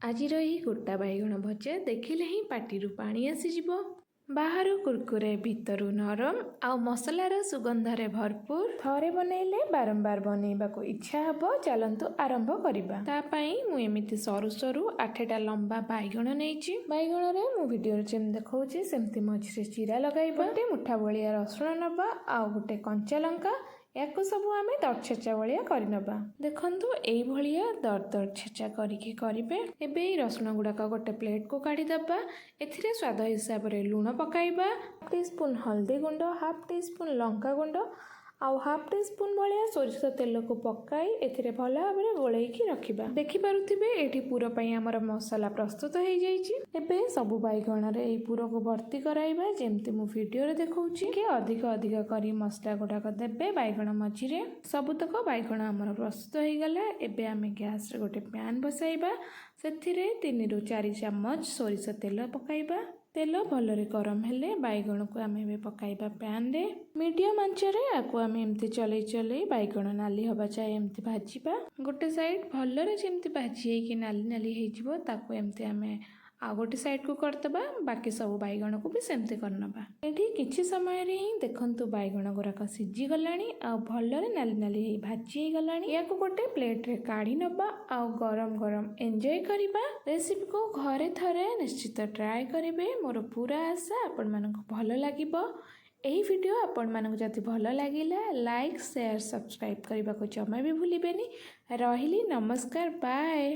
ଆଜିର ଏହି ଗୋଟା ବାଇଗଣ ଭଜା ଦେଖିଲେ ହିଁ ପାଟିରୁ ପାଣି ଆସିଯିବ। ବାହାରୁ କୁରକୁରେ ଭିତରୁ ନରମ ଆଉ ମସଲାର ସୁଗନ୍ଧରେ ଭରପୁର। ଥରେ ବନେଇଲେ ବାରମ୍ବାର ବନେଇବାକୁ ଇଚ୍ଛା ହେବ। ଚାଲନ୍ତୁ ଆରମ୍ଭ କରିବା। ତା ପାଇଁ ମୁଁ ଏମିତି ସରୁ ସରୁ 8ଟା ଲମ୍ବା ବାଇଗଣ ନେଇଛି। ବାଇଗଣରେ ମୁଁ ଭିଡ଼ିଓରେ ଯେମିତି ଦେଖାଉଛି ସେମିତି ମଝିରେ ଚିରା ଲଗାଇବା। ଗୋଟେ ମୁଠା ଭଳିଆ ରସୁଣ ନେବା ଆଉ ଗୋଟେ କଞ୍ଚା ଲଙ୍କା। ୟାକୁ ସବୁ ଆମେ ଦର ଛେଚା ଭଳିଆ କରିନେବା। ଦେଖନ୍ତୁ ଏଇଭଳିଆ ଦର ଦର ଛେଚା କରିକି କରିବେ। ଏବେ ଏଇ ରସୁଣ ଗୁଡ଼ାକ ଗୋଟେ ପ୍ଲେଟକୁ କାଢ଼ିଦେବା। ଏଥିରେ ସ୍ୱାଦ ହିସାବରେ ଲୁଣ ପକାଇବା, 1 ଟିସ୍ପୁନ୍ ହଳଦୀ ଗୁଣ୍ଡ, 1/2 ଟିସ୍ପୁନ୍ ଲଙ୍କା ଗୁଣ୍ଡ ଆଉ 1/2 ଟିସ୍ପୁନ୍ ଭଳିଆ ସୋରିଷ ତେଲକୁ ପକାଇ ଏଥିରେ ଭଲ ଭାବରେ ଗୋଳେଇକି ରଖିବା। ଦେଖିପାରୁଥିବେ ଏଠି ପୁର ପାଇଁ ଆମର ମସଲା ପ୍ରସ୍ତୁତ ହେଇଯାଇଛି। ଏବେ ସବୁ ବାଇଗଣରେ ଏଇ ପୁରକୁ ଭର୍ତ୍ତି କରାଇବା ଯେମିତି ମୁଁ ଭିଡ଼ିଓରେ ଦେଖାଉଛି। ଟିକେ ଅଧିକ କରି ମସଲା ଗୁଡ଼ାକ ଦେବେ ବାଇଗଣ ମଝିରେ। ସବୁତକ ବାଇଗଣ ଆମର ପ୍ରସ୍ତୁତ ହେଇଗଲା। ଏବେ ଆମେ ଗ୍ୟାସରେ ଗୋଟେ ପ୍ୟାନ୍ ବସାଇବା। ସେଥିରେ 3 ରୁ 4 ଚାମଚ ସୋରିଷ ତେଲ ପକାଇବା। ତେଲ ଭଲରେ ଗରମ ହେଲେ ବାଇଗଣକୁ ଆମେ ଏବେ ପକାଇବା ପ୍ୟାନ୍ରେ। ମିଡ଼ିୟମ୍ ଆଞ୍ଚରେ ଆକୁ ଆମେ ଏମିତି ଚଲେଇ ବାଇଗଣ ନାଲି ହେବା ଯାଏ ଏମିତି ଭାଜିବା। ଗୋଟେ ସାଇଡ୍ ଭଲରେ ଯେମିତି ଭାଜି ହେଇକି ନାଲି ହେଇଯିବ ତାକୁ ଏମିତି ଆମେ ଆଉ ଗୋଟେ ସାଇଡ୍କୁ କରିଦେବା। ବାକି ସବୁ ବାଇଗଣକୁ ବି ସେମିତି କରିନେବା। ଏଠି କିଛି ସମୟରେ ହିଁ ଦେଖନ୍ତୁ ବାଇଗଣ ଗୁଡ଼ାକ ସିଝିଗଲାଣି ଆଉ ଭଲରେ ନାଲି ହେଇ ଭାଜି ହେଇଗଲାଣି। ୟାକୁ ଗୋଟେ ପ୍ଲେଟ୍ରେ କାଢ଼ି ନେବା ଆଉ ଗରମ ଏନ୍ଜୟ କରିବା। ରେସିପିକୁ ଘରେ ଥରେ ନିଶ୍ଚିତ ଟ୍ରାଏ କରିବେ। ମୋର ପୁରା ଆଶା ଆପଣମାନଙ୍କୁ ଭଲ ଲାଗିବ। ଏହି ଭିଡ଼ିଓ ଆପଣମାନଙ୍କୁ ଯଦି ଭଲ ଲାଗିଲା ଲାଇକ୍, ସେୟାର, ସବସ୍କ୍ରାଇବ୍ କରିବାକୁ ଜମା ବି ଭୁଲିବେନି। ରହିଲି, ନମସ୍କାର, ବାଏ।